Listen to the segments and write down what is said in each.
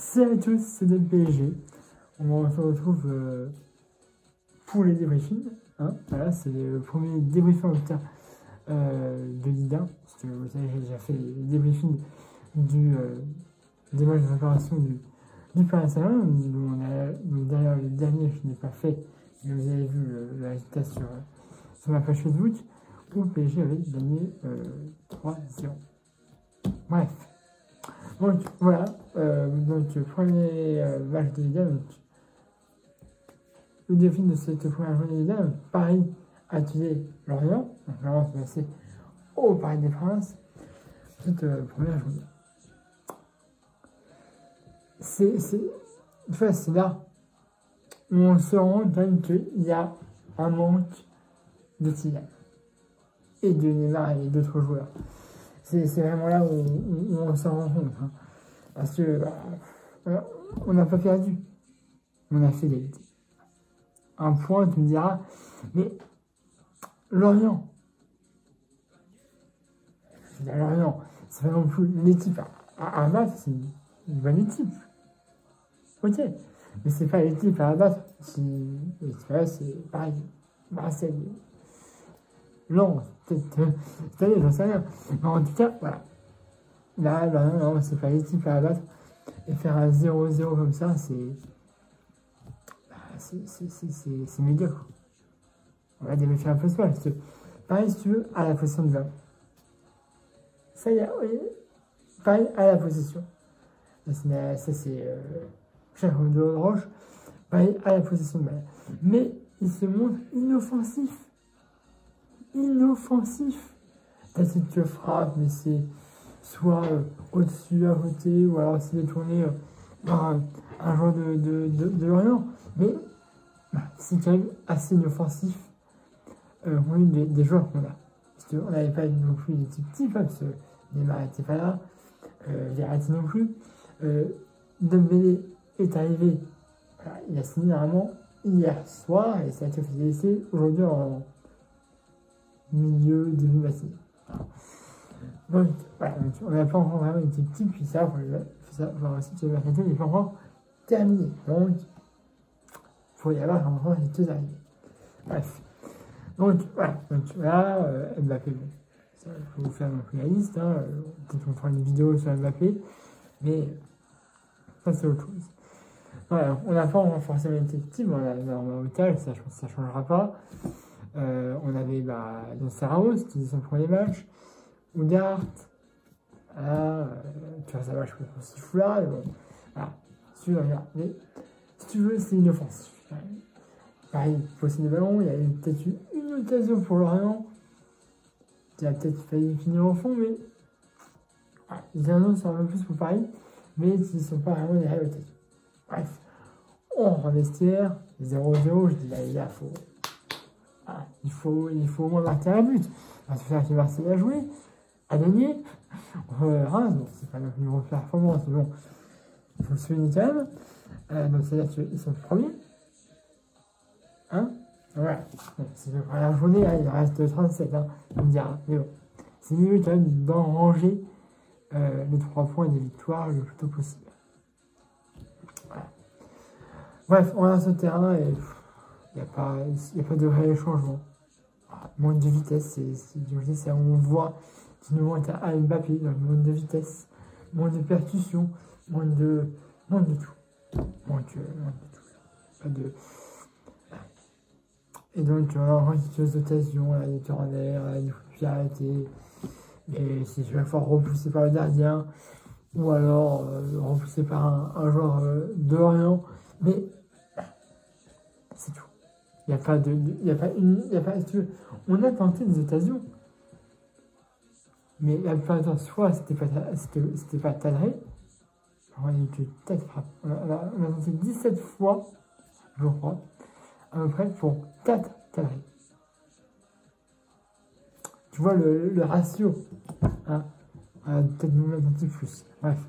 Salut à tous, c'est le PSG. On se retrouve pour les débriefings. Hein. Voilà, c'est le premier débriefing en tout cas de Ligue 1. Parce que vous savez, j'ai déjà fait les débriefings des matchs de préparation du Paris Saint-Germain. Donc derrière le dernier, je n'ai pas fait, mais vous avez vu le résultat sur ma page Facebook, où le PSG avait gagné 3-0. Bref. Donc voilà, premier match de Ligue 1, le défi de cette première journée de Ligue 1, Paris a accusé Lorient, donc Lorient s'est passé au Paris des Princes, cette première journée. C'est là où on se rend compte qu'il y a un manque de Kylian et de Neymar et d'autres joueurs. C'est vraiment là où on s'en rend compte. Hein. Parce que on n'a pas perdu. On a fait l'égalité. Un point, tu me diras, mais Lorient, c'est pas non plus l'équipe à battre, c'est une bonne équipe. Ok, mais c'est pas l'équipe à battre. C'est pareil. Marseille. Non, peut-être cette année, j'en sais rien. Mais en tout cas, voilà. Là, non, c'est pas l'équipe à abattre. Et faire un 0-0 comme ça, c'est médiocre. On va débriefer un peu ce match. Pareil, si tu veux, à la possession de ballon. Ça y est, pareil, à la possession. Ça, c'est Cher de Roche. Pareil, à la possession de ballon. Mais il se montre inoffensif. Là, si tu frappes, mais c'est soit au-dessus, à côté, ou alors c'est détourné par un joueur de Lorient. Mais c'est quand même assez inoffensif des joueurs qu'on a. Parce qu'on n'avait pas non plus une équipe type, parce que Neymar n'était pas là, Verratti non plus. Dembélé est arrivé, voilà, il a signé normalement hier soir, et ça a été officialisé aujourd'hui en début matinée. Donc, voilà, on n'a pas encore vraiment une équipe type, puis ça, il faut voir aussi que le mercato n'est pas encore terminé. Donc, il faut y avoir encore les deux arrivées. Bref. Donc, voilà. Mbappé, bon. Ça, il faut vous faire non plus la liste. Hein. Peut-être qu'on fera une vidéo sur Mbappé. Mais, ça, c'est autre chose. Voilà, on n'a pas encore forcément une équipe type. On a Otage, ça, je pense que ça ne changera pas. On avait Nasser Ramos qui faisait son premier match. Oudart, tu vois, ça va, je peux prendre ce fou-là, bon, voilà, si tu veux, regarde, mais si tu veux, c'est inoffensif. Pareil, posséder des ballons, il y a peut-être eu une occasion pour Lorient, qui a peut-être failli finir au fond, mais voilà, les annonces sont un peu plus pour Paris, mais ils ne sont pas vraiment des réelles occasions. Bref, on rentre en vestiaire, 0-0, je dis là, les gars, il faut au moins marquer un but, parce que c'est que Marseille a joué. À gagner, bon, c'est pas non plus une grosse performance, mais bon, il faut le souligner quand même. Donc, c'est-à-dire qu'ils sont premiers. Hein? Voilà. Bon, c'est la première journée, hein, il reste 37, hein, on me dira. Mais bon, c'est mieux quand même d'enranger les 3 points des victoires le plus tôt possible. Voilà. Bref, on est sur le terrain et il n'y a pas de réel changement. Manque de vitesse, c'est on voit qu'il nous manque à Mbappé, donc manque de vitesse, manque de percussion, manque de tout. Manque de tout. Pas de... Et donc, on a encore une chose d'occasion, des corners, des coups de pied arrêtés, et c'est chaque fois repoussé par le gardien, ou alors repoussé par un joueur de Lorient, mais c'est tout. Il n'y a pas, si tu veux, on a tenté des occasions. Mais la plupart du temps, soit c'était pas cadré, on a eu que 4 frappes. On a tenté 17 fois, je crois, à peu près pour 4 cadrés. Tu vois le ratio, hein, peut-être nous mettre un petit plus. Bref.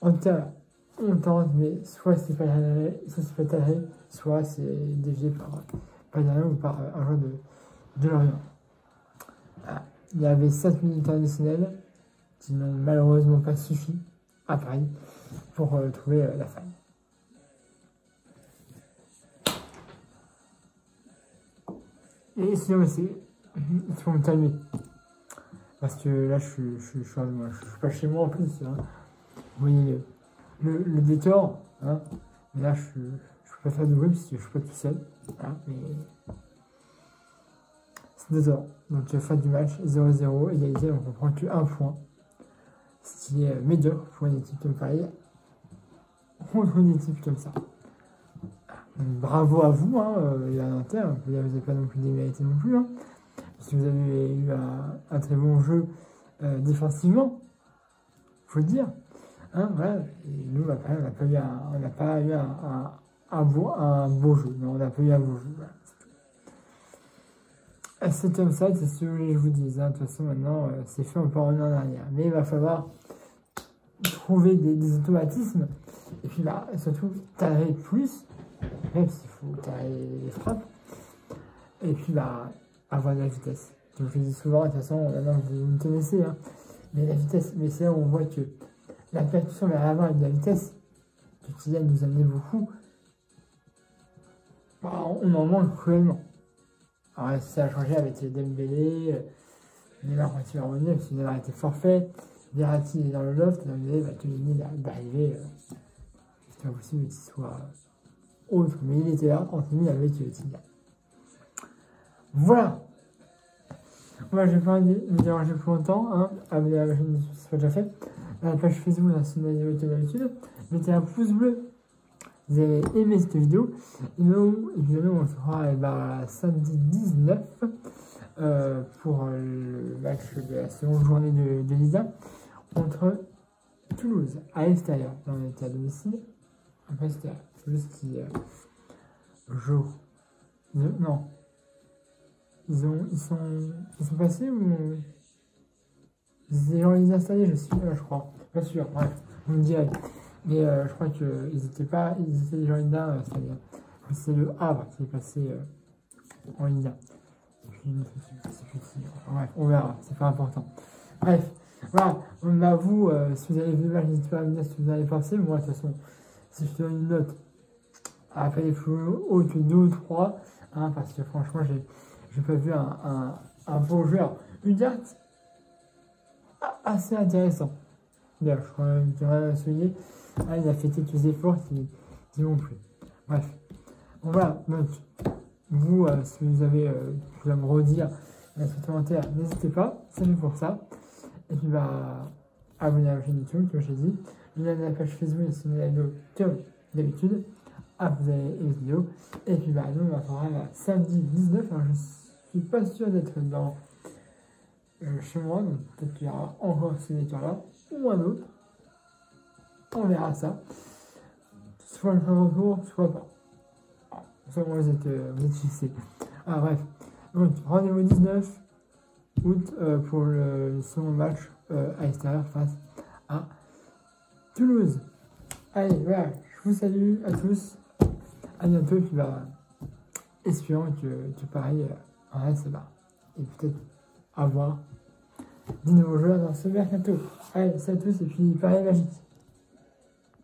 En tout cas, on tente, mais soit c'est pas cadré, soit c'est dévié par derrière ou par un joueur de Lorient. Il y avait 7 minutes additionnelles qui n'ont malheureusement pas suffi à Paris pour trouver la femme. Et sinon aussi, il faut me calmer. Parce que là, je suis pas chez moi en plus. Hein. Vous voyez le décor. Hein. Mais là, je peux pas faire de bruit parce que je suis pas tout seul. Voilà. Mais c'est 2 heures. Donc, fin du match, 0-0, égalité, donc on prend que 1 point. Ce qui est médiocre pour une équipe comme Paris. Contre une équipe comme ça. Bravo à vous, hein, les Nantais, vous n'avez pas non plus démérité non plus. Hein, parce que vous avez eu un très bon jeu défensivement, faut le dire. Hein, voilà. Et nous, on n'a pas eu un beau jeu. Non, on n'a pas eu un beau jeu. Voilà, c'est comme ça, c'est ce que je vous dis. Hein, de toute façon, maintenant, c'est fait, on peut revenir en arrière. Mais il va falloir trouver des automatismes. Et puis, bah, surtout, cadrer plus. Même s'il faut carrer les frappes. Et puis, bah, avoir de la vitesse. Donc, je le dis souvent, de toute façon, maintenant vous me connaissez, hein. Mais la vitesse, mais c'est là où on voit que la percussion vers l'avant avec de la vitesse, que Kylian nous amenait beaucoup, bah, on en manque cruellement. Alors, ça a changé avec Dembélé, Neymar quand il va revenir, parce que Neymar était forfait, Verratti est dans le loft, Dembélé va tout d'arriver. C'est pas possible qu'il soit autre, mais il était là, en tenue avec Kylian. Voilà. Moi, je vais pas me déranger plus longtemps, hein. Abonnez à la chaîne si ce n'est pas déjà fait. La page Facebook, c'est une vidéo comme d'habitude. Mettez un pouce bleu. Vous avez aimé cette vidéo. Et nous, on se revoit samedi 19 pour le match de la seconde journée de Ligue 1 contre Toulouse à l'extérieur. Là, on était à domicile. Après, c'était à Toulouse qui joue. Non. Ils sont passés ou ils ont installés, je crois. Pas sûr, bref, vous me direz. Mais je crois qu'ils étaient déjà en Ligue 1, c'est-à-dire c'est le Havre qui est passé en Ligue 1. Et puis c'est petit. Bref, on verra, c'est pas important. Bref, voilà, à vous, si vous avez vu le match, n'hésitez pas à me dire ce que vous avez pensé. Moi, de toute façon, si je donne une note, à faire les plus hautes que 2 ou 3, hein, parce que franchement, j'ai pas vu un beau joueur. Udiart, assez intéressant. D'ailleurs, je crois même qu'il va souligner. Ah, il a fait quelques efforts qui m'ont plu. Bref. Bon, voilà. Donc, vous, si vous avez à me redire dans les commentaires, n'hésitez pas. C'est fait pour ça. Et puis, bah, abonnez à la chaîne YouTube, comme j'ai dit. Je viens de la page Facebook, c'est une vidéo comme d'habitude. Ah, vous avez aimé cette vidéo. Et puis, bah, nous, on va faire samedi 19. Alors, je suis pas sûr d'être dans chez moi, donc peut-être qu'il y aura encore ce éditeur-là, ou un autre. On verra ça. Soit je ferai un retour, soit pas. Soit moi vous êtes fixés. Ah bref. Donc rendez-vous 19 août pour le second match à l'extérieur face à Toulouse. Allez, voilà, je vous salue à tous. À bientôt, et puis bah, espérons que pareil, en reste là. Et peut-être avoir des nouveaux joueurs dans ce mercato. Allez, salut à tous, et puis pareil magique.